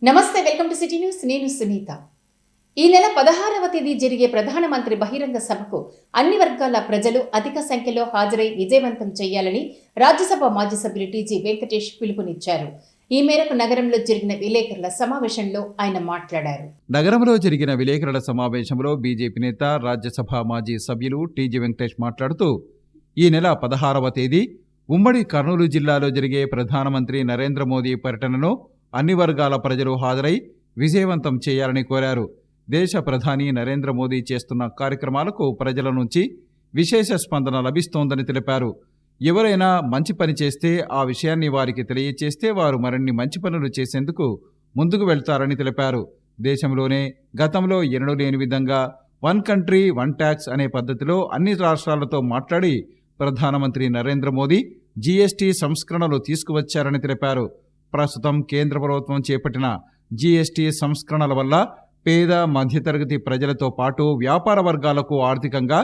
నమస్తే, welcome to city news. నేను సునీత. ఈ నెల 16వ తేదీ జరిగే ప్రధానమంత్రి బహిరంగ సభకు అన్ని వర్గాల ప్రజలు అధిక సంఖ్యలో హాజరై విజయవంతం చేయాలని రాజ్యసభ మాజీ సభ్యులు టీజీ వెంకటేష్ పిలుపునిచ్చారు. ఈ మేరకు నగరంలో జరిగిన విలేకరుల సమావేశంలో ఆయన మాట్లాడారు. నగరంలో జరిగిన విలేకరుల సమావేశంలో బీజేపీ నేత, రాజ్యసభ మాజీ సభ్యులు టీజీ వెంకటేష్ మాట్లాడుతూ, ఈ నెల 16వ తేదీ ఉమ్మడి కర్నూలు జిల్లాలో జరిగే ప్రధానమంత్రి నరేంద్ర మోదీ పర్యటనను అన్ని వర్గాల ప్రజలు హాజరై విజయవంతం చేయాలని కోరారు. దేశ ప్రధాని నరేంద్ర మోదీ చేస్తున్న కార్యక్రమాలకు ప్రజల నుంచి విశేష స్పందన లభిస్తోందని తెలిపారు. ఎవరైనా మంచి పని చేస్తే ఆ విషయాన్ని వారికి తెలియచేస్తే వారు మరిన్ని మంచి పనులు చేసేందుకు ముందుకు వెళ్తారని తెలిపారు. దేశంలోనే గతంలో ఎన్నడూ లేని విధంగా వన్ కంట్రీ వన్ ట్యాక్స్ అనే పద్ధతిలో అన్ని రాష్ట్రాలతో మాట్లాడి ప్రధానమంత్రి నరేంద్ర మోదీ జీఎస్టీ సంస్కరణలు తీసుకువచ్చారని తెలిపారు. ప్రస్తుతం కేంద్ర ప్రభుత్వం చేపట్టిన జీఎస్టీ సంస్కరణల వల్ల పేద మధ్యతరగతి ప్రజలతో పాటు వ్యాపార వర్గాలకు ఆర్థికంగా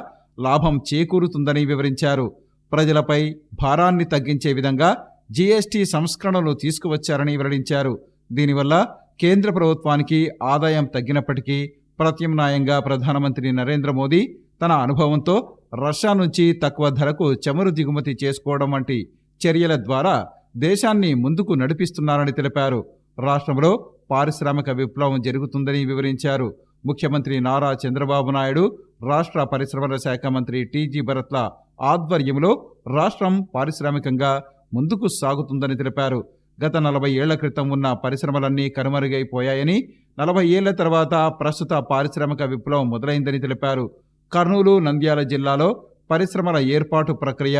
లాభం చేకూరుతుందని వివరించారు. ప్రజలపై భారాన్ని తగ్గించే విధంగా జీఎస్టీ సంస్కరణలు తీసుకువచ్చారని వెల్లడించారు. దీనివల్ల కేంద్ర ప్రభుత్వానికి ఆదాయం తగ్గినప్పటికీ ప్రత్యామ్నాయంగా ప్రధానమంత్రి నరేంద్ర మోదీ తన అనుభవంతో రష్యా నుంచి తక్కువ ధరకు చమురు దిగుమతి చేసుకోవడం వంటి చర్యల ద్వారా దేశాన్ని ముందుకు నడిపిస్తున్నారని తెలిపారు. రాష్ట్రంలో పారిశ్రామిక విప్లవం జరుగుతుందని వివరించారు. ముఖ్యమంత్రి నారా చంద్రబాబు నాయుడు, రాష్ట్ర పరిశ్రమల శాఖ మంత్రి టీజీ భరత్ల ఆధ్వర్యంలో రాష్ట్రం పారిశ్రామికంగా ముందుకు సాగుతుందని తెలిపారు. గత 40 ఏళ్ల క్రితం ఉన్న పరిశ్రమలన్నీ కనుమరుగైపోయాయని, 40 ఏళ్ల తర్వాత ప్రస్తుత పారిశ్రామిక విప్లవం మొదలైందని తెలిపారు. కర్నూలు, నంద్యాల జిల్లాలో పరిశ్రమల ఏర్పాటు ప్రక్రియ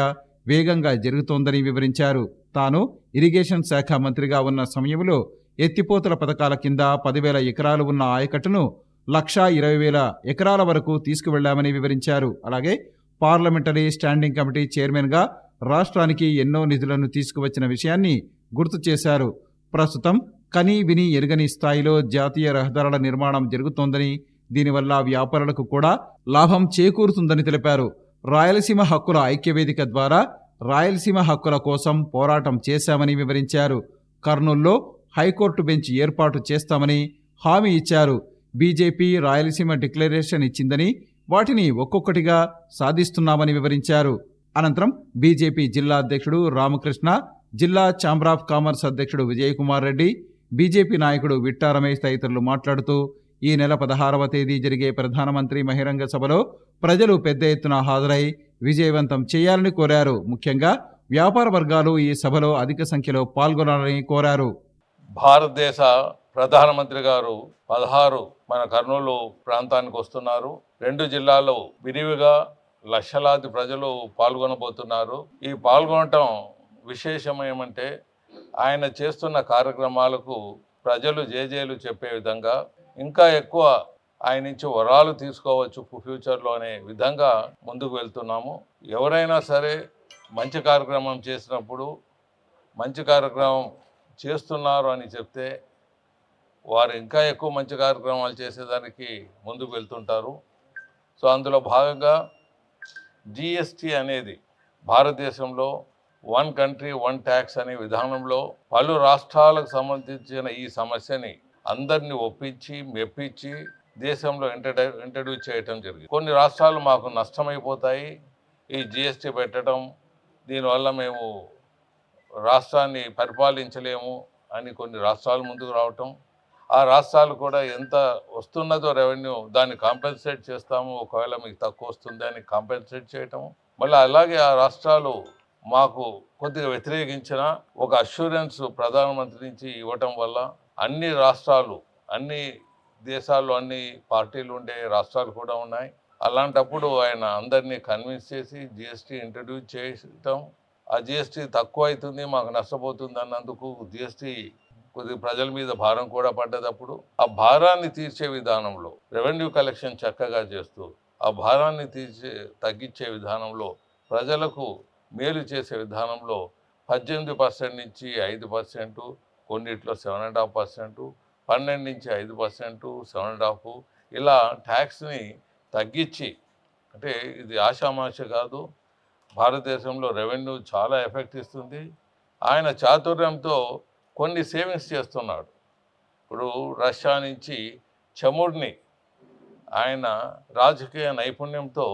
వేగంగా జరుగుతోందని వివరించారు. తాను ఇరిగేషన్ శాఖ మంత్రిగా ఉన్న సమయంలో ఎత్తిపోతల పథకాల కింద 10,000 ఎకరాలు ఉన్న ఆయకట్టును 1,20,000 ఎకరాల వరకు తీసుకువెళ్లామని వివరించారు. అలాగే పార్లమెంటరీ స్టాండింగ్ కమిటీ చైర్మన్గా రాష్ట్రానికి ఎన్నో నిధులను తీసుకువచ్చిన విషయాన్ని గుర్తు చేశారు. ప్రస్తుతం కని విని ఎరుగని స్థాయిలో జాతీయ రహదారుల నిర్మాణం జరుగుతోందని, దీనివల్ల వ్యాపారులకు కూడా లాభం చేకూరుతుందని తెలిపారు. రాయలసీమ హక్కుల ఐక్యవేదిక ద్వారా రాయలసీమ హక్కుల కోసం పోరాటం చేశామని వివరించారు. కర్నూల్లో హైకోర్టు బెంచ్ ఏర్పాటు చేస్తామని హామీ ఇచ్చారు. బీజేపీ రాయలసీమ డిక్లరేషన్ ఇచ్చిందని, వాటిని ఒక్కొక్కటిగా సాధిస్తున్నామని వివరించారు. అనంతరం బీజేపీ జిల్లా అధ్యక్షుడు రామకృష్ణ, జిల్లా ఛాంబర్ ఆఫ్ కామర్స్ అధ్యక్షుడు విజయకుమార్ రెడ్డి, బీజేపీ నాయకుడు విట్టా రమేష్ తదితరులు మాట్లాడుతూ, ఈ నెల 16వ తేదీ జరిగే ప్రధానమంత్రి బహిరంగ సభలో ప్రజలు పెద్ద ఎత్తున హాజరై విజయవంతం చేయాలని కోరారు. ముఖ్యంగా వ్యాపార వర్గాలు ఈ సభలో అధిక సంఖ్యలో పాల్గొనాలని కోరారు. భారతదేశ ప్రధానమంత్రి గారు 16 మన కర్నూలు ప్రాంతానికి వస్తున్నారు. 2 జిల్లాల్లో విరివిగా లక్షలాది ప్రజలు పాల్గొనబోతున్నారు. ఈ పాల్గొనటం విశేషం ఏమంటే, ఆయన చేస్తున్న కార్యక్రమాలకు ప్రజలు జేజేలు చెప్పే విధంగా, ఇంకా ఎక్కువ ఆయన నుంచి వరాలు తీసుకోవచ్చు ఫ్యూచర్లో అనే విధంగా ముందుకు వెళ్తున్నాము. ఎవరైనా సరే మంచి కార్యక్రమం చేసినప్పుడు, మంచి కార్యక్రమం చేస్తున్నారు అని చెప్తే వారు ఇంకా ఎక్కువ మంచి కార్యక్రమాలు చేసేదానికి ముందుకు వెళ్తుంటారు. సో అందులో భాగంగా జిఎస్టీ అనేది భారతదేశంలో వన్ కంట్రీ వన్ ట్యాక్స్ అనే విధానంలో పలు రాష్ట్రాలకు సంబంధించిన ఈ సమస్యని అందరినీ ఒప్పించి మెప్పించి దేశంలో ఇంట్రడ్యూస్ చేయటం జరిగింది. కొన్ని రాష్ట్రాలు మాకు నష్టమైపోతాయి ఈ జిఎస్టీ పెట్టడం, దీనివల్ల మేము రాష్ట్రాన్ని పరిపాలించలేము అని కొన్ని రాష్ట్రాలు ముందుకు రావటం, ఆ రాష్ట్రాలు కూడా ఎంత వస్తున్నదో రెవెన్యూ దాన్ని కాంపెన్సేట్ చేస్తాము, ఒకవేళ మీకు తక్కువ వస్తుంది అని కాంపెన్సేట్ చేయటం. మళ్ళీ అలాగే ఆ రాష్ట్రాలు మాకు కొద్దిగా వ్యతిరేకించిన ఒక అష్యూరెన్స్ ప్రధానమంత్రి నుంచి ఇవ్వటం వల్ల అన్ని రాష్ట్రాలు, అన్ని దేశాల్లో అన్ని పార్టీలు ఉండే రాష్ట్రాలు కూడా ఉన్నాయి. అలాంటప్పుడు ఆయన అందరినీ కన్విన్స్ చేసి జిఎస్టీ ఇంట్రడ్యూస్ చేయటం, ఆ జిఎస్టీ తక్కువ అవుతుంది మాకు నష్టపోతుంది అన్నందుకు జిఎస్టీ కొద్ది ప్రజల మీద భారం కూడా పడ్డదప్పుడు ఆ భారాన్ని తీర్చే విధానంలో రెవెన్యూ కలెక్షన్ చక్కగా చేస్తూ ఆ భారాన్ని తగ్గించే విధానంలో ప్రజలకు మేలు చేసే విధానంలో 18% నుంచి 5%, కొన్నిట్లో 7.5%, 12 నుంచి 5%, 7.5%, ఇలా ట్యాక్స్ని తగ్గించి, అంటే ఇది ఆషామాష కాదు, భారతదేశంలో రెవెన్యూ చాలా ఎఫెక్ట్ ఇస్తుంది. ఆయన చాతుర్యంతో కొన్ని సేవింగ్స్ చేస్తున్నాడు. ఇప్పుడు రష్యా నుంచి చమురుని ఆయన రాజకీయ నైపుణ్యంతో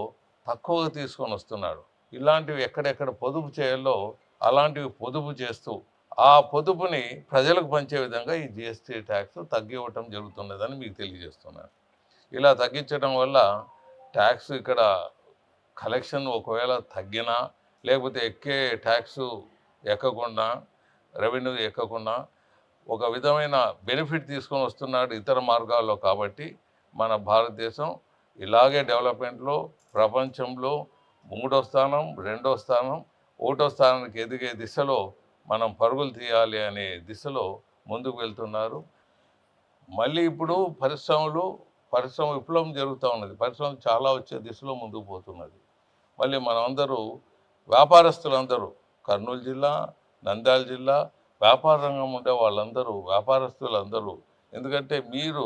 తక్కువగా తీసుకొని వస్తున్నాడు. ఇలాంటివి ఎక్కడెక్కడ పొదుపు చేయాలో అలాంటివి పొదుపు చేస్తూ ఆ పొదుపుని ప్రజలకు పంచే విధంగా ఈ జిఎస్టీ ట్యాక్స్ తగ్గివ్వటం జరుగుతున్నదని మీకు తెలియజేస్తున్నాను. ఇలా తగ్గించడం వల్ల ట్యాక్స్ ఇక్కడ కలెక్షన్ ఒకవేళ తగ్గినా లేకపోతే ఎక్కే ట్యాక్స్ ఎక్కకుండా రెవెన్యూ ఎక్కకుండా ఒక విధమైన బెనిఫిట్ తీసుకొని వస్తున్నాడు ఇతర మార్గాల్లో. కాబట్టి మన భారతదేశం ఇలాగే డెవలప్మెంట్లో ప్రపంచంలో 3వ స్థానం, 2వ స్థానం, 1వ స్థానానికి ఎదిగే దిశలో మనం పరుగులు తీయాలి అనే దిశలో ముందుకు వెళ్తున్నారు. మళ్ళీ ఇప్పుడు పరిశ్రమ విప్లవం జరుగుతూ ఉన్నది. పరిశ్రమ చాలా వచ్చే దిశలో ముందుకు పోతున్నది. మళ్ళీ మనమందరూ వ్యాపారస్తులందరూ కర్నూలు జిల్లా, నంద్యాల జిల్లా వ్యాపార రంగం ఉండే వాళ్ళందరూ వ్యాపారస్తులందరూ, ఎందుకంటే మీరు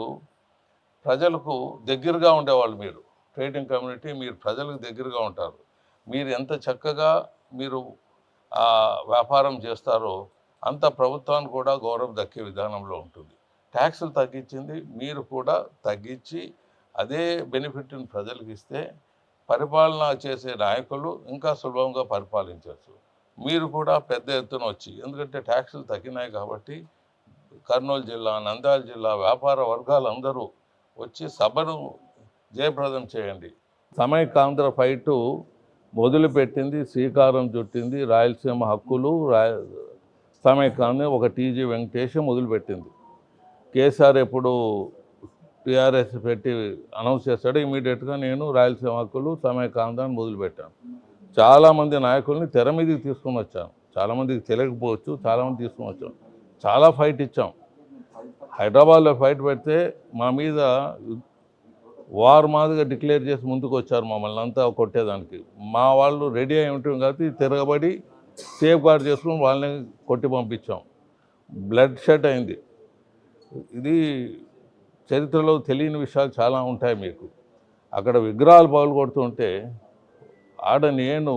ప్రజలకు దగ్గరగా ఉండేవాళ్ళు, మీరు ట్రేడింగ్ కమ్యూనిటీ, మీరు ప్రజలకు దగ్గరగా ఉంటారు. మీరు ఎంత చక్కగా మీరు వ్యాపారం చేస్తారో అంత ప్రభుత్వానికి కూడా గౌరవం దక్కే విధానంలో ఉంటుంది. ట్యాక్సులు తగ్గించింది మీరు కూడా తగ్గించి అదే బెనిఫిట్ని ప్రజలకు ఇస్తే పరిపాలన చేసే నాయకులు ఇంకా సులభంగా పరిపాలించవచ్చు. మీరు కూడా పెద్ద ఎత్తున వచ్చి, ఎందుకంటే ట్యాక్సులు తగ్గినాయి కాబట్టి కర్నూలు జిల్లా, నంద్యాల జిల్లా వ్యాపార వర్గాలందరూ వచ్చి సభను జయప్రదం చేయండి. సమైకాంధ్ర ఫైటు మొదలుపెట్టింది, శ్రీకారం చుట్టింది రాయలసీమ హక్కులు సమైకాంధ్ర ఒక టీజీ వెంకటేష్ మొదలుపెట్టింది. కేసీఆర్ ఎప్పుడు టీఆర్ఎస్ పెట్టి అనౌన్స్ చేస్తాడు, ఇమీడియట్గా నేను రాయలసీమ హక్కులు సమైకాంధ్రాన్ని మొదలుపెట్టాను. చాలామంది నాయకుల్ని తెర మీదకి తీసుకొని వచ్చాను. చాలామందికి తెలియకపోవచ్చు, చాలామంది తీసుకొని వచ్చాం. చాలా ఫైట్ ఇచ్చాం. హైదరాబాద్లో ఫైట్ పెడితే మా మీద వార్ మాదిరిగా డిక్లేర్ చేసి ముందుకు వచ్చారు మమ్మల్ని అంతా కొట్టేదానికి. మా వాళ్ళు రెడీ అయి ఉంటాం కాబట్టి తిరగబడి సేఫ్ గార్డ్ చేసుకుని వాళ్ళని కొట్టి పంపించాం. బ్లడ్ షెడ్ అయింది. ఇది చరిత్రలో తెలియని విషయాలు చాలా ఉంటాయి మీకు. అక్కడ విగ్రహాలు పగులు కొడుతుంటే ఆడ నేను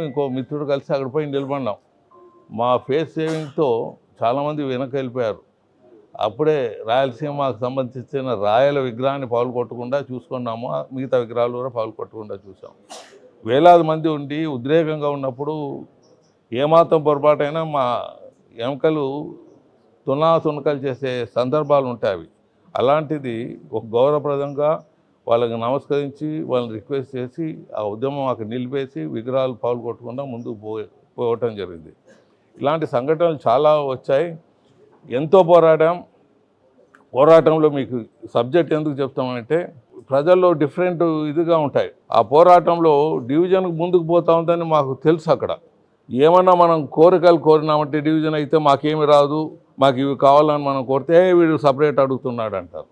ఇంకో మిత్రుడు కలిసి అక్కడ పోయి నిలబడినాం. మా ఫేస్ సేవింగ్తో చాలామంది వెనక్కి వెళ్ళిపోయారు. అప్పుడే రాయలసీమకు సంబంధించిన రాయల విగ్రహాన్ని పగులు కొట్టకుండా చూసుకున్నాము. మిగతా విగ్రహాలు కూడా పగులు కొట్టకుండా చూసాం. వేలాది మంది ఉండి ఉద్రేకంగా ఉన్నప్పుడు ఏమాత్రం పొరపాటైనా మా ఎముకలు తునకలు చేసే సందర్భాలు ఉంటాయి. అవి అలాంటిది ఒక గౌరవప్రదంగా వాళ్ళకి నమస్కరించి వాళ్ళని రిక్వెస్ట్ చేసి ఆ ఉద్యమం అక్కడ నిలిపేసి విగ్రహాలు పగులు కొట్టకుండా ముందుకు పోవటం జరిగింది. ఇలాంటి సంఘటనలు చాలా వచ్చాయి. ఎంతో పోరాటంలో మీకు సబ్జెక్ట్ ఎందుకు చెప్తామంటే ప్రజల్లో డిఫరెంట్ ఇదిగా ఉంటాయి. ఆ పోరాటంలో డివిజన్కి ముందుకు పోతా ఉందని మాకు తెలుసు. అక్కడ ఏమన్నా మనం కోరికలు కోరినామంటే డివిజన్ అయితే మాకేమి రాదు, మాకు ఇవి కావాలని మనం కోరితే వీడు సపరేట్ అడుగుతున్నాడు అంటారు.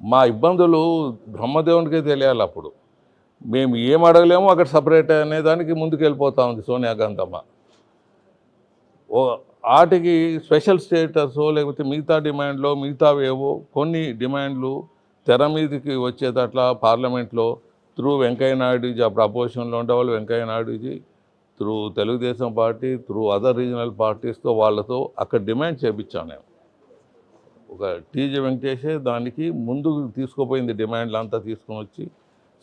మా ఇబ్బందులు బ్రహ్మదేవునికే తెలియాలి. అప్పుడు మేము ఏం అడగలేమో అక్కడ సపరేట్ అనేదానికి ముందుకు వెళ్ళిపోతా ఉంది సోనియా గాంధమ్మ. వాటికి స్పెషల్ స్టేటస్ లేకపోతే మిగతా డిమాండ్లో మిగతావేవో కొన్ని డిమాండ్లు తెర మీదకి వచ్చేటట్లా పార్లమెంట్లో త్రూ వెంకయ్యనాయుడుజీ, అప్పుడు అపోజిషన్లో ఉండేవాళ్ళు వెంకయ్యనాయుడుజీ, through Telugu Desam party, through other regional పార్టీస్తో వాళ్ళతో అక్కడ డిమాండ్ చేయించాను నేను. ఒక టీజీ వెంకటేషే దానికి ముందుకు తీసుకుపోయింది. డిమాండ్లు అంతా తీసుకొని వచ్చి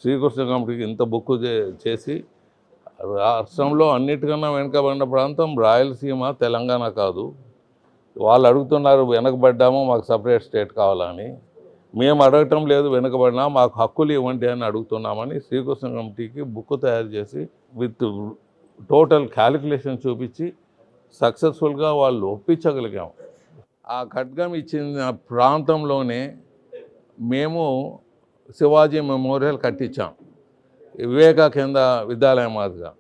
శ్రీకృష్ణ కమిటీకి ఇంత బుక్ చేసి రాష్ట్రంలో అన్నిటికన్నా వెనుకబడిన ప్రాంతం రాయలసీమ, తెలంగాణ కాదు. వాళ్ళు అడుగుతున్నారు వెనకబడ్డాము, మాకు సపరేట్ స్టేట్ కావాలని. మేము అడగటం లేదు వెనుకబడినా, మాకు హక్కులు ఇవ్వండి అని అడుగుతున్నామని శ్రీకృష్ణ కమిటీకి బుక్ తయారు చేసి విత్ టోటల్ క్యాలిక్యులేషన్ చూపించి సక్సెస్ఫుల్గా వాళ్ళు ఒప్పించగలిగాము. ఆ ఖడ్గం ఇచ్చిన ప్రాంతంలోనే మేము శివాజీ మెమోరియల్ కట్టించాం. వివేకా కేంద్ర విద్యాలయం మాదిగా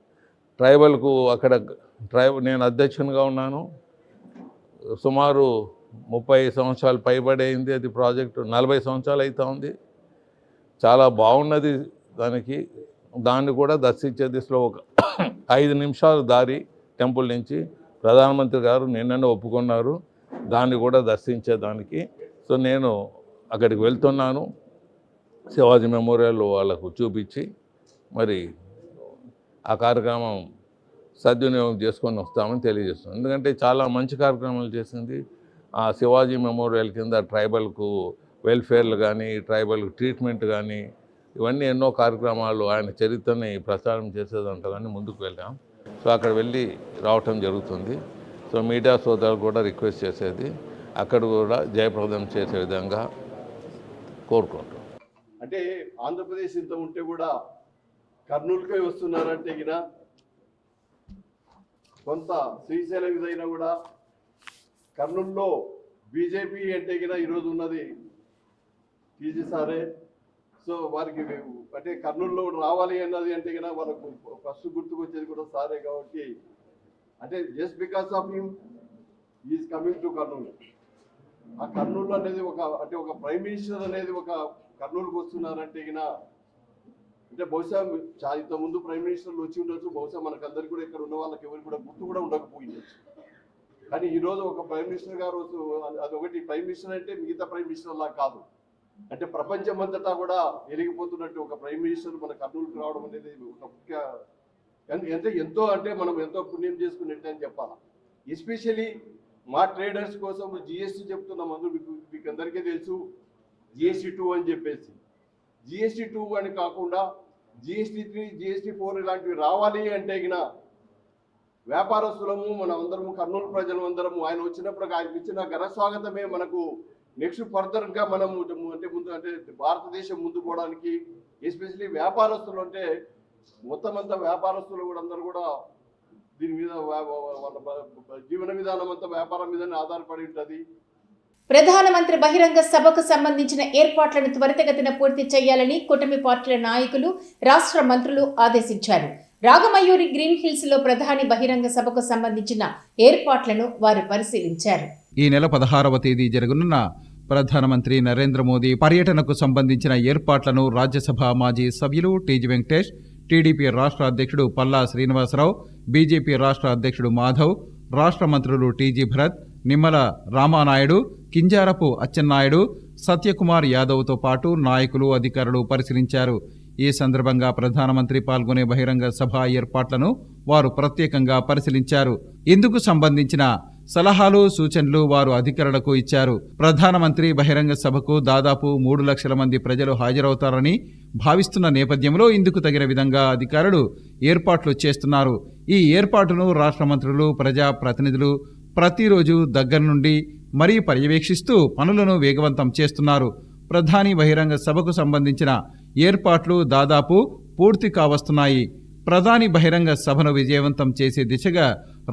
ట్రైబల్కు అక్కడ నేను అధ్యక్షునిగా ఉన్నాను. సుమారు 30 సంవత్సరాలు పైబడైంది అది ప్రాజెక్టు. 40 సంవత్సరాలు అవుతా ఉంది. చాలా బాగున్నది. దాన్ని కూడా దర్శించే దిశలో ఒక 5 నిమిషాలు దారి టెంపుల్ నుంచి ప్రధానమంత్రి గారు నిన్ననే ఒప్పుకున్నారు దాన్ని కూడా దర్శించేదానికి. సో నేను అక్కడికి వెళ్తున్నాను. శివాజీ మెమోరియల్ వాళ్ళకు చూపించి మరి ఆ కార్యక్రమం సద్వినియోగం చేసుకొని వస్తామని తెలియజేస్తున్నాను. ఎందుకంటే చాలా మంచి కార్యక్రమాలు చేసింది. ఆ శివాజీ మెమోరియల్ కింద ట్రైబల్కు వెల్ఫేర్లు కానీ, ట్రైబల్ ట్రీట్మెంట్ కానీ, ఇవన్నీ ఎన్నో కార్యక్రమాలు ఆయన చరిత్రని ప్రచారం చేసేదంట కానీ ముందుకు వెళ్ళాం. సో అక్కడ వెళ్ళి రావటం జరుగుతుంది. సో మీడియా సోదరులు కూడా రిక్వెస్ట్ చేసేది అక్కడ కూడా జయప్రదం చేసే విధంగా కోరుకుంటాం. అంటే ఆంధ్రప్రదేశ్ ఇంత ఉంటే కూడా కర్నూలుకే వస్తున్నారంటే గిన కొంత శ్రీశైలం ఇదైనా కూడా కర్నూలులో బీజేపీ అంటే గిన ఈరోజు ఉన్నది టీజీ సారే. సో వారికి అంటే కర్నూలులో రావాలి అన్నది అంటే గిన వాళ్ళకు ఫస్ట్ గుర్తుకొచ్చేది కూడా సారే. కాబట్టి అంటే just because of him is coming to Kurnool. ఆ కర్నూలు అనేది ఒక ప్రైమ్ మినిస్టర్ అనేది ఒక కర్నూలుకు వస్తున్నారంటే గిన అంటే బహుశా ఇంతకుముందు ప్రైమ్ మినిస్టర్లు వచ్చి ఉండొచ్చు. బహుశా మనకందరికీ కూడా ఇక్కడ ఉన్న వాళ్ళకి ఎవరికి కూడా గుర్తు కూడా ఉండకపోయిండొచ్చు. కానీ ఈరోజు ఒక ప్రైమ్ మినిస్టర్ గారు అదొకటి. ప్రైమ్ మినిస్టర్ అంటే మిగతా ప్రైమ్ మినిస్టర్లా కాదు, అంటే ప్రపంచం అంతటా కూడా వెలిగిపోతున్నట్టు ఒక ప్రైమ్ మినిస్టర్ మన కర్నూలుకు రావడం అనేది ఒక ముఖ్య మనం ఎంతో పుణ్యం చేసుకున్నట్టు అని చెప్పాలి. ఎస్పెషలీ మా ట్రేడర్స్ కోసం జిఎస్టీ చెప్తున్నాం. అందరూ మీకు అందరికీ తెలుసు GST 2 అని చెప్పేసి. GST 2 అని కాకుండా GST 3, GST 4 ఇలాంటివి రావాలి అంటే గిన వ్యాపారస్తులము మనం అందరము కర్నూలు ప్రజలు అందరము ఆయన వచ్చినప్పుడు ఆయనకి ఇచ్చిన ఘన స్వాగతమే మనకు నెక్స్ట్ ఫర్దర్గా మనము అంటే భారతదేశం ముందు పోవడానికి. ఎస్పెషలీ వ్యాపారస్తులు అంటే మొత్తం అంతా వ్యాపారస్తులు కూడా అందరూ కూడా దీని మీద వాళ్ళ జీవన విధానం అంతా వ్యాపారం మీదనే ఆధారపడి ఉంటుంది. ప్రధానమంత్రి బహిరంగ సభకు సంబంధించిన ఏర్పాట్లను త్వరితగతిన పూర్తి చేయాలని కూటమి పార్టీల నాయకులు, రాష్ట్ర మంత్రులు ఆదేశించారు. రాగమయూరి గ్రీన్ హిల్స్ లో ప్రధాని బహిరంగ సభకు సంబంధించిన ఏర్పాట్లను వారు పరిశీలించారు. ఈ నెల 16వ తేదీ జరగనున్న ప్రధానమంత్రి నరేంద్ర మోదీ పర్యటనకు సంబంధించిన ఏర్పాట్లను రాజ్యసభ మాజీ సభ్యులు టీజీ వెంకటేష్, టీడీపీ రాష్ట్ర అధ్యక్షుడు పల్లా శ్రీనివాసరావు, బీజేపీ రాష్ట్ర అధ్యక్షుడు మాధవ్, రాష్ట్ర మంత్రులు టీజీ భరత్, నిమ్మల రామానాయుడు, కింజారపు అచ్చెన్నాయుడు, సత్యకుమార్ యాదవ్తో పాటు నాయకులు, అధికారులు పరిశీలించారు. ఈ సందర్భంగా ప్రధానమంత్రి పాల్గొనే బహిరంగ సభ ఏర్పాట్లను వారు ప్రత్యేకంగా పరిశీలించారు. ఇందుకు సంబంధించిన సలహాలు, సూచనలు వారు అధికారులకు ఇచ్చారు. ప్రధానమంత్రి బహిరంగ సభకు దాదాపు 3 లక్షల మంది ప్రజలు హాజరవుతారని భావిస్తున్న నేపథ్యంలో ఇందుకు తగిన విధంగా అధికారులు ఏర్పాట్లు చేస్తున్నారు. ఈ ఏర్పాటును రాష్ట్ర మంత్రులు, ప్రజా ప్రతినిధులు ప్రతిరోజు దగ్గర నుండి మరీ పర్యవేక్షిస్తూ పనులను వేగవంతం చేస్తున్నారు. ప్రధాని బహిరంగ సభకు సంబంధించిన ఏర్పాట్లు దాదాపు పూర్తి కావస్తున్నాయి. ప్రధాని బహిరంగ సభను విజయవంతం చేసే దిశగా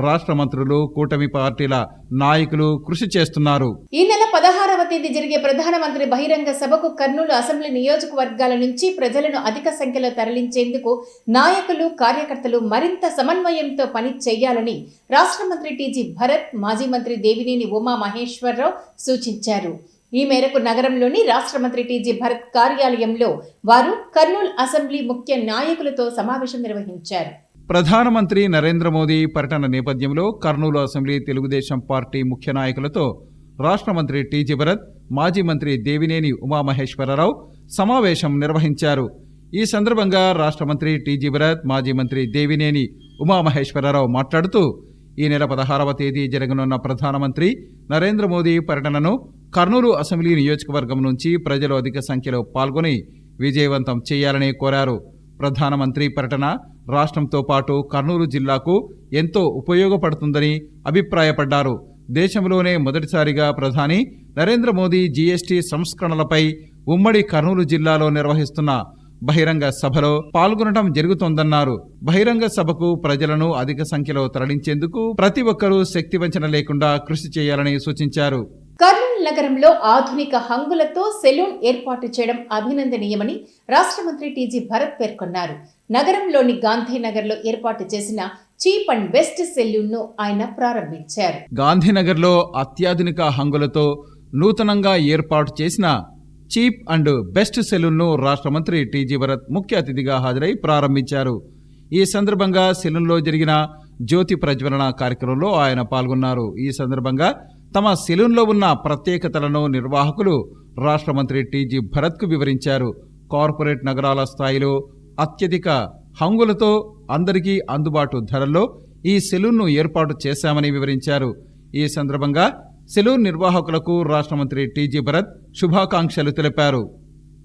రాష్ట్ర మంత్రులు, కూటమి పార్టీల నాయకులు కృషి చేస్తున్నారు. ఈ నెల 16వ తేదీ జరిగే ప్రధానమంత్రి బహిరంగ సభకు కర్నూలు అసెంబ్లీ నియోజకవర్గాల నుంచి ప్రజలను అధిక సంఖ్యలో తరలించేందుకు నాయకులు, కార్యకర్తలు మరింత సమన్వయంతో పని చేయాలని రాష్ట్ర మంత్రి టీజీ భరత్, మాజీ మంత్రి దేవినేని ఉమా మహేశ్వరరావు సూచించారు. ఈ మేరకు నగరంలోని రాష్ట్ర మంత్రి టీజీ భరత్ కార్యాలయంలో వారు కర్నూలు అసెంబ్లీ ముఖ్య నాయకులతో సమావేశం నిర్వహించారు. ప్రధానమంత్రి నరేంద్ర మోదీ పర్యటన నేపథ్యంలో కర్నూలు అసెంబ్లీ తెలుగుదేశం పార్టీ ముఖ్య నాయకులతో రాష్ట్ర మంత్రి టీజీ భరత్, మాజీ మంత్రి దేవినేని ఉమామహేశ్వరరావు సమావేశం నిర్వహించారు. ఈ సందర్భంగా రాష్ట్ర మంత్రి టీజీ భరత్, మాజీ మంత్రి దేవినేని ఉమామహేశ్వరరావు మాట్లాడుతూ ఈ నెల 16వ తేదీ జరగనున్న ప్రధానమంత్రి నరేంద్ర మోదీ పర్యటనను కర్నూలు అసెంబ్లీ నియోజకవర్గం నుంచి ప్రజలు అధిక సంఖ్యలో పాల్గొని విజయవంతం చేయాలని కోరారు. ప్రధానమంత్రి పర్యటన రాష్ట్రంతో పాటు కర్నూలు జిల్లాకు ఎంతో ఉపయోగపడుతుందని అభిప్రాయపడ్డారు. దేశంలోనే మొదటిసారిగా ప్రధాని నరేంద్ర మోదీ జీఎస్టీ సంస్కరణలపై ఉమ్మడి కర్నూలు జిల్లాలో నిర్వహిస్తున్న బహిరంగ సభలో పాల్గొనడం జరుగుతోందన్నారు. బహిరంగ సభకు ప్రజలను అధిక సంఖ్యలో తరలించేందుకు ప్రతి ఒక్కరూ శక్తివంచన లేకుండా కృషి చేయాలని సూచించారు. కర్నూలు నగరంలో ఆధునిక హంగులతో సెలూన్ ఏర్పాటు చేయడం అభినందనీయమని రాష్ట్ర మంత్రి టీజీ భరత్ పేర్కొన్నారు. నగరంలోని గాంధీనగర్లో ఏర్పాటు చేసిన చీప్ అండ్ బెస్ట్ సెలూన్ను ఆయన ప్రారంభించారు. గాంధీనగర్లో అత్యాధునిక హంగులతో నూతనంగా ఏర్పాటు చేసిన చీప్ అండ్ బెస్ట్ సెలూన్ను రాష్ట్ర మంత్రి టీజీ భరత్ ముఖ్య అతిథిగా హాజరై ప్రారంభించారు. ఈ సందర్భంగా సెలూన్లో జరిగిన జ్యోతి ప్రజ్వలన కార్యక్రమంలో ఆయన పాల్గొన్నారు. ఈ సందర్భంగా తమ సెలూన్లో ఉన్న ప్రత్యేకతలను నిర్వాహకులు రాష్ట్ర మంత్రి టీజీ భరత్కు వివరించారు. కార్పొరేట్ నగరాల స్థాయిలో అత్యధిక హంగులతో అందరికీ అందుబాటు ధరల్లో ఈ సెలూన్ను ఏర్పాటు చేశామని వివరించారు. ఈ సందర్భంగా సెలూన్ నిర్వాహకులకు రాష్ట్ర మంత్రి టీజీ భరత్ శుభాకాంక్షలు తెలిపారు.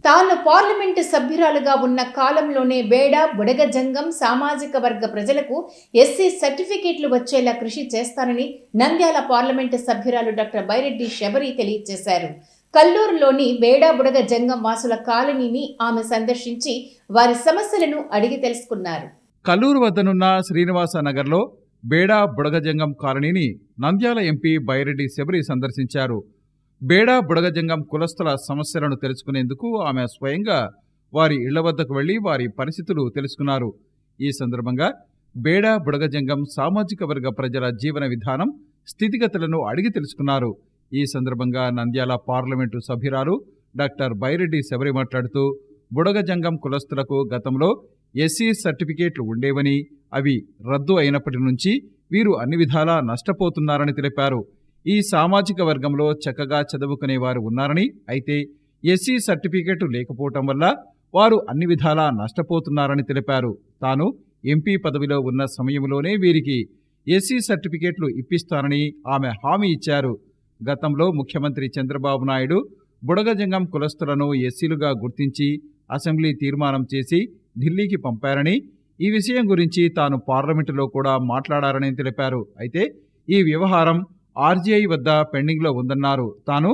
తాను పార్లమెంటు సభ్యురాలుగా ఉన్న కాలంలోనే బేడ బుడగజంగం సామాజిక వర్గ ప్రజలకు ఎస్సీ సర్టిఫికేట్లు వచ్చేలా కృషి చేస్తానని నంద్యాల పార్లమెంటు సభ్యురాలు డాక్టర్ బైరెడ్డి శబరి తెలియజేశారు. కల్లూరులోని బేడ బుడగజంగం వాసుల కాలనీని ఆమె సందర్శించి వారి సమస్యలను అడిగి తెలుసుకున్నారు. కల్లూరు వద్దనున్న శ్రీనివాస నగర్లో బేడా బుడగజంగం కాలనీని నంద్యాల ఎంపీ బైరెడ్డి శబరి సందర్శించారు. బేడా బుడగజంగం కులస్తుల సమస్యలను తెలుసుకునేందుకు ఆమె స్వయంగా వారి ఇళ్ల వద్దకు వెళ్లి వారి పరిస్థితులు తెలుసుకున్నారు. ఈ సందర్భంగా బేడా బుడగజంగం సామాజిక వర్గ ప్రజల జీవన విధానం, స్థితిగతులను అడిగి తెలుసుకున్నారు. ఈ సందర్భంగా నంద్యాల పార్లమెంటు సభ్యురాలు డాక్టర్ బైరెడ్డి శబరి మాట్లాడుతూ బుడగజంగం కులస్తులకు గతంలో ఎస్సీ సర్టిఫికేట్లు ఉండేవని, అవి రద్దు అయినప్పటి నుంచి వీరు అన్ని విధాలా నష్టపోతున్నారని తెలిపారు. ఈ సామాజిక వర్గంలో చక్కగా చదువుకునేవారు ఉన్నారని, అయితే ఎస్సీ సర్టిఫికేటు లేకపోవటం వల్ల వారు అన్ని విధాలా నష్టపోతున్నారని తెలిపారు. తాను ఎంపీ పదవిలో ఉన్న సమయంలోనే వీరికి ఎస్సీ సర్టిఫికేట్లు ఇప్పిస్తానని ఆమె హామీ ఇచ్చారు. గతంలో ముఖ్యమంత్రి చంద్రబాబు నాయుడు బుడగజంగం కులస్తులను ఎస్సీలుగా గుర్తించి అసెంబ్లీ తీర్మానం చేసి ఢిల్లీకి పంపారని, ఈ విషయం గురించి తాను పార్లమెంటులో కూడా మాట్లాడారని తెలిపారు. అయితే ఈ వ్యవహారం ఆర్జీఐ వద్ద పెండింగ్లో ఉందన్నారు. తాను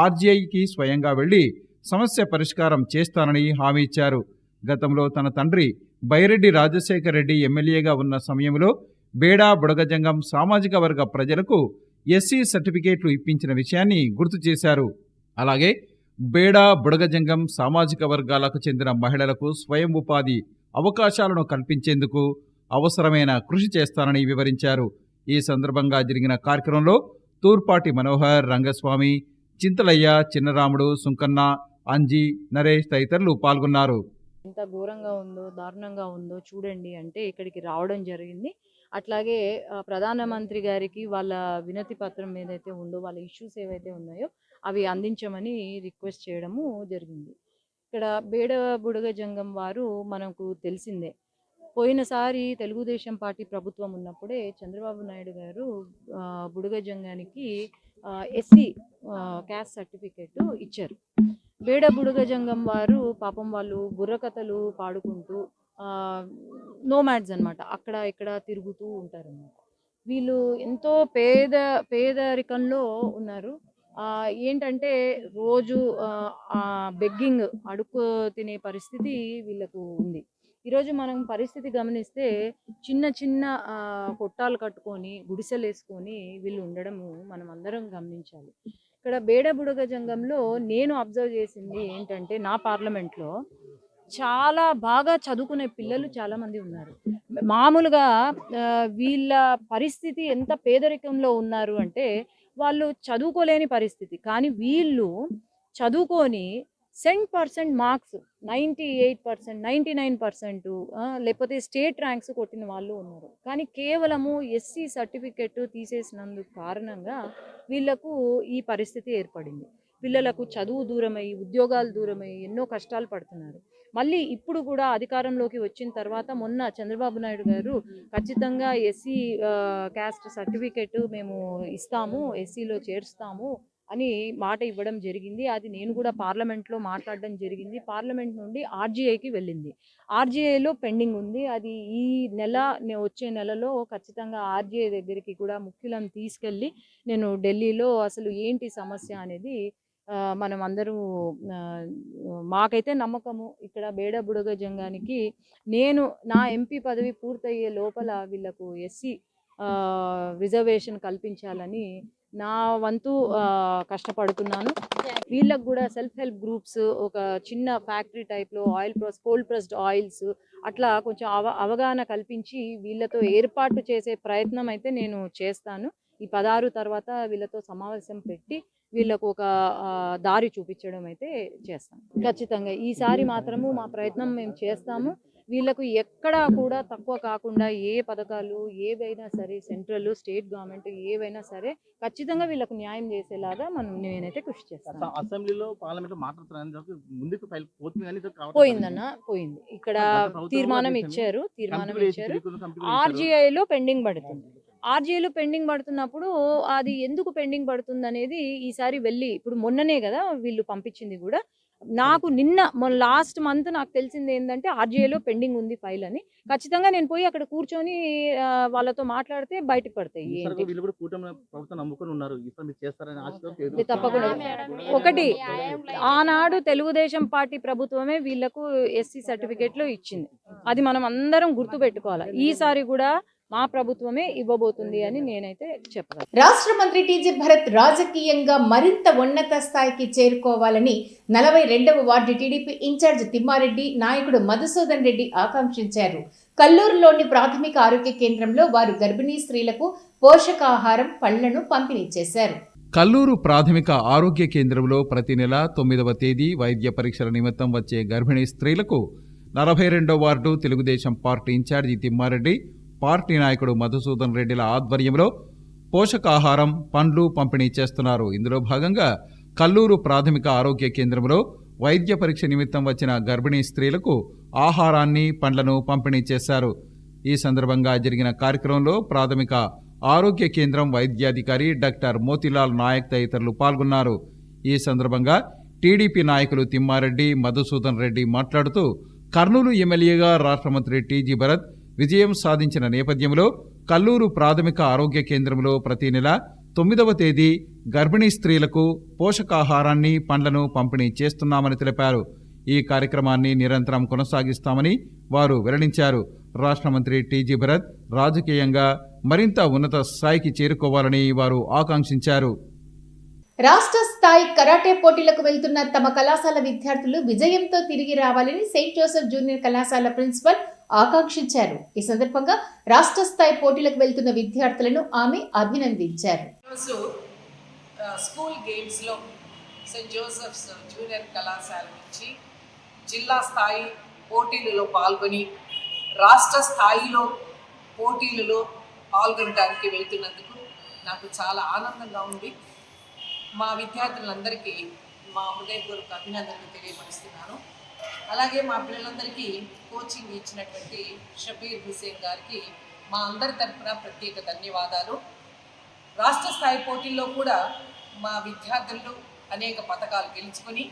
ఆర్జీఐకి స్వయంగా వెళ్లి సమస్య పరిష్కారం చేస్తానని హామీ ఇచ్చారు. గతంలో తన తండ్రి బైరెడ్డి రాజశేఖర్ రెడ్డి ఎమ్మెల్యేగా ఉన్న సమయంలో బేడా బుడగజంగం సామాజిక వర్గ ప్రజలకు ఎస్సీ సర్టిఫికేట్లు ఇప్పించిన విషయాన్ని గుర్తు చేశారు. అలాగే బేడా బుడగజంగం సామాజిక వర్గాలకు చెందిన మహిళలకు స్వయం ఉపాధి అవకాశాలను కల్పించేందుకు అవసరమైన కృషి చేస్తానని వివరించారు. ఈ సందర్భంగా జరిగిన కార్యక్రమంలో తూర్పాటి మనోహర్, రంగస్వామి, చింతలయ్య, చిన్నరాముడు, సుంకన్న, అంజీ, నరేష్ తదితరులు పాల్గొన్నారు. ఎంత ఘోరంగా ఉందో, దారుణంగా ఉందో చూడండి అంటే ఇక్కడికి రావడం జరిగింది. అట్లాగే ప్రధానమంత్రి గారికి వాళ్ళ వినతి పత్రం ఏదైతే ఉందో, వాళ్ళ ఇష్యూస్ ఏవైతే ఉన్నాయో అవి అందించమని రిక్వెస్ట్ చేయడము జరిగింది. ఇక్కడ బేడ బుడగజంగం వారు మనకు తెలిసిందే, పోయినసారి తెలుగుదేశం పార్టీ ప్రభుత్వం ఉన్నప్పుడే చంద్రబాబు నాయుడు గారు బుడగజంగానికి ఎస్సీ క్యాస్ట్ సర్టిఫికేట్ ఇచ్చారు. బేడ బుడగజంగం వారు పాపం వాళ్ళు బుర్రకథలు పాడుకుంటూ నోమాడ్స్ అన్నమాట, అక్కడ ఇక్కడ తిరుగుతూ ఉంటారన్నమాట. వీళ్ళు ఎంతో పేదరికంలో ఉన్నారు. ఏంటంటే రోజు బెగ్గింగ్, అడుక్కు తినే పరిస్థితి వీళ్ళకు ఉంది. ఈరోజు మనం పరిస్థితి గమనిస్తే చిన్న చిన్న కొట్టాలు కట్టుకొని గుడిసెలు వేసుకొని వీళ్ళు ఉండడము మనం అందరం గమనించాలి. ఇక్కడ బేడ బుడగజంగంలో నేను అబ్జర్వ్ చేసింది ఏంటంటే, నా పార్లమెంట్లో చాలా బాగా చదువుకునే పిల్లలు చాలామంది ఉన్నారు. మామూలుగా వీళ్ళ పరిస్థితి ఎంత పేదరికంలో ఉన్నారు అంటే, వాళ్ళు చదువుకోలేని పరిస్థితి. కానీ వీళ్ళు చదువుకొని 100% మార్క్స్, 98%, 99%, లేకపోతే స్టేట్ ర్యాంక్స్ కొట్టిన వాళ్ళు ఉన్నారు. కానీ కేవలము ఎస్సీ సర్టిఫికెట్ తీసేసినందుకు కారణంగా వీళ్ళకు ఈ పరిస్థితి ఏర్పడింది. పిల్లలకు చదువు దూరమై, ఉద్యోగాలు దూరమై ఎన్నో కష్టాలు పడుతున్నారు. మళ్ళీ ఇప్పుడు కూడా అధికారంలోకి వచ్చిన తర్వాత మొన్న చంద్రబాబు నాయుడు గారు ఖచ్చితంగా ఎస్సీ క్యాస్ట్ సర్టిఫికెట్ మేము ఇస్తాము, ఎస్సీలో చేరుస్తాము అని మాట ఇవ్వడం జరిగింది. అది నేను కూడా పార్లమెంట్లో మాట్లాడడం జరిగింది. పార్లమెంట్ నుండి ఆర్జీఐకి వెళ్ళింది. ఆర్జీఐలో పెండింగ్ ఉంది. అది ఈ నెల, వచ్చే నెలలో ఖచ్చితంగా ఆర్జీఐ దగ్గరికి కూడా ముఖ్యులను తీసుకెళ్ళి నేను ఢిల్లీలో అసలు ఏంటి సమస్య అనేది మనం అందరూ, మాకైతే నమ్మకము ఇక్కడ బేడ బుడగజంగానికి నేను నా ఎంపీ పదవి పూర్తయ్యే లోపల వీళ్ళకు ఎస్సీ రిజర్వేషన్ కల్పించాలని నా వంతు కష్టపడుతున్నాను. వీళ్ళకు కూడా సెల్ఫ్ హెల్ప్ గ్రూప్స్, ఒక చిన్న ఫ్యాక్టరీ టైప్లో కోల్డ్ ప్రెస్డ్ ఆయిల్స్ అట్లా కొంచెం అవగాహన కల్పించి వీళ్ళతో ఏర్పాటు చేసే ప్రయత్నం అయితే నేను చేస్తాను. ఈ 16 తర్వాత వీళ్ళతో సమావేశం పెట్టి వీళ్ళకు ఒక దారి చూపించడం అయితే చేస్తాం. ఖచ్చితంగా ఈసారి మాత్రము మా ప్రయత్నం మేము చేస్తాము. వీళ్ళకు ఎక్కడా కూడా తక్కువ కాకుండా ఏ పథకాలు ఏవైనా సరే, సెంట్రల్ స్టేట్ గవర్నమెంట్ ఏవైనా సరే ఖచ్చితంగా వీళ్ళకు న్యాయం చేసేలాగా నేనైతే కృషి చేస్తాను. అసెంబ్లీలో పార్లమెంట్ మాట్లాడుతున్నారు, ముందుకు పోయిందన్న, పోయింది. ఇక్కడ తీర్మానం ఇచ్చారు. ఆర్జీఐలో పెండింగ్ పడుతుంది. ఆర్జీఏలో పెండింగ్ పడుతున్నప్పుడు అది ఎందుకు పెండింగ్ పడుతుంది అనేది ఈసారి వెళ్ళి ఇప్పుడు మొన్ననే కదా వీళ్ళు పంపించింది కూడా నాకు లాస్ట్ మంత్ నాకు తెలిసింది ఏంటంటే ఆర్జీఏలో పెండింగ్ ఉంది ఫైల్ అని. ఖచ్చితంగా నేను పోయి అక్కడ కూర్చొని వాళ్ళతో మాట్లాడితే బయటకు పడతాయి ఈసారి ఏంటి. వీళ్ళు కూడా కూటమి ప్రభుత్వం నమ్ముకొని ఉన్నారు. ఈసారి మీరు చేస్తారని ఆశతో ఇది తప్పకుండా. ఒకటి, ఆనాడు తెలుగుదేశం పార్టీ ప్రభుత్వమే వీళ్లకు ఎస్సీ సర్టిఫికేట్లు ఇచ్చింది. అది మనం అందరం గుర్తు పెట్టుకోవాలి. ఈసారి కూడా మా ప్రభుత్వమే ఇవ్వబోతుంది అని నేనైతే చెప్పగలను. రాష్ట్ర మంత్రి టీజీ భరత్ రాజకీయంగా మరింత ఉన్నత స్థాయికి చేరుకోవాలని 42వ వార్డు టీడీపీ ఇన్ఛార్జ్ తిమ్మారెడ్డి నాయకుడు మధుసూదన్ రెడ్డి ఆకాంక్షించారు. కల్లూరులోని ప్రాథమిక ఆరోగ్య కేంద్రంలో వారు గర్భిణీ స్త్రీలకు పోషకాహారం పళ్లను పంపిణీ చేశారు. కల్లూరు ప్రాథమిక ఆరోగ్య కేంద్రంలో ప్రతి నెల 9వ తేదీ వైద్య పరీక్షల నిమిత్తం వచ్చే గర్భిణీ స్త్రీలకు 42వ ward Telugu Desam party incharge Thimma Reddy, party నాయకుడు మధుసూదన్ రెడ్డిల ఆధ్వర్యంలో పోషకాహారం పండ్లు పంపిణీ చేస్తున్నారు. ఇందులో భాగంగా కల్లూరు ప్రాథమిక ఆరోగ్య కేంద్రంలో వైద్య పరీక్ష నిమిత్తం వచ్చిన గర్భిణీ స్త్రీలకు ఆహారాన్ని పండ్లను పంపిణీ చేశారు. ఈ సందర్భంగా జరిగిన కార్యక్రమంలో ప్రాథమిక ఆరోగ్య కేంద్రం వైద్యాధికారి డాక్టర్ మోతిలాల్ నాయక్ తదితరులు పాల్గొన్నారు. ఈ సందర్భంగా టీడీపీ నాయకులు తిమ్మారెడ్డి, మధుసూదన్ రెడ్డి మాట్లాడుతూ కర్నూలు ఎమ్మెల్యేగా రాష్ట్ర మంత్రి టీజీ భరత్ విజయం సాధించిన నేపథ్యంలో కల్లూరు ప్రాథమిక ఆరోగ్య కేంద్రంలో ప్రతి నెల 9వ తేదీ గర్భిణీ స్త్రీలకు పోషకాహారాన్ని పండ్లను పంపిణీ చేస్తున్నామని తెలిపారు. ఈ కార్యక్రమాన్ని నిరంతరం కొనసాగిస్తామని వారు వెల్లడించారు. రాష్ట్ర మంత్రి టీజీ భరత్ రాజకీయంగా మరింత ఉన్నత స్థాయికి చేరుకోవాలని వారు ఆకాంక్షించారు. రాష్ట్ర స్థాయి కరాటే పోటీలకు వెళ్తున్న తమ కళాశాల విద్యార్థులు విజయంతో తిరిగి రావాలని సెయింట్ జోసెఫ్ జూనియర్ కళాశాల ప్రిన్సిపల్ ఆకాంక్షించారు. ఈ సందర్భంగా రాష్ట్ర స్థాయి పోటీలకు వెళ్తున్న విద్యార్థులను ఆమె అభినందించారు. స్కూల్ గేమ్స్లో సెయింట్ జోసెఫ్స్ జూనియర్ కళాశాల నుంచి జిల్లా స్థాయి పోటీలలో పాల్గొని రాష్ట్ర స్థాయిలో పోటీలలో పాల్గొనడానికి వెళ్తున్నందుకు నాకు చాలా ఆనందంగా ఉంది. మా విద్యార్థులందరికీ మా హృదయపూర్వక అభినందనలు తెలియపరుస్తున్నాను. అలాగే మా పిల్లలందరికీ కోచింగ్ ఇచ్చినటువంటి షబీర్ హుసేన్ గారికి మా అందరి తరఫున ప్రత్యేక ధన్యవాదాలు. రాష్ట్ర స్థాయి పోటీల్లో కూడా మా విద్యార్థులు అనేక పథకాలు గెలుచుకొని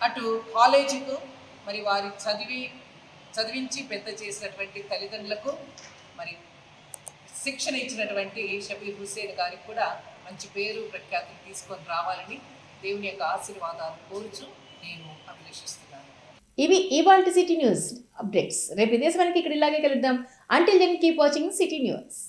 అటు కాలేజీకు మరి వారి చదివించి పెద్ద చేసినటువంటి తల్లిదండ్రులకు మరి శిక్షణ ఇచ్చినటువంటి షబీర్ హుసేన్ గారికి కూడా మంచి పేరు ప్రఖ్యాతులు తీసుకొని రావాలని దేవుని యొక్క ఆశీర్వాదాలు కోరుచు నేను అభిలషిస్తున్నాను. ఇవి ఇవాల్టి సిటీ న్యూస్ అప్డేట్స్. రేపు ఇదే సమయానికి ఇక్కడ ఇలాగే కలుద్దాం. Until then keep watching city news.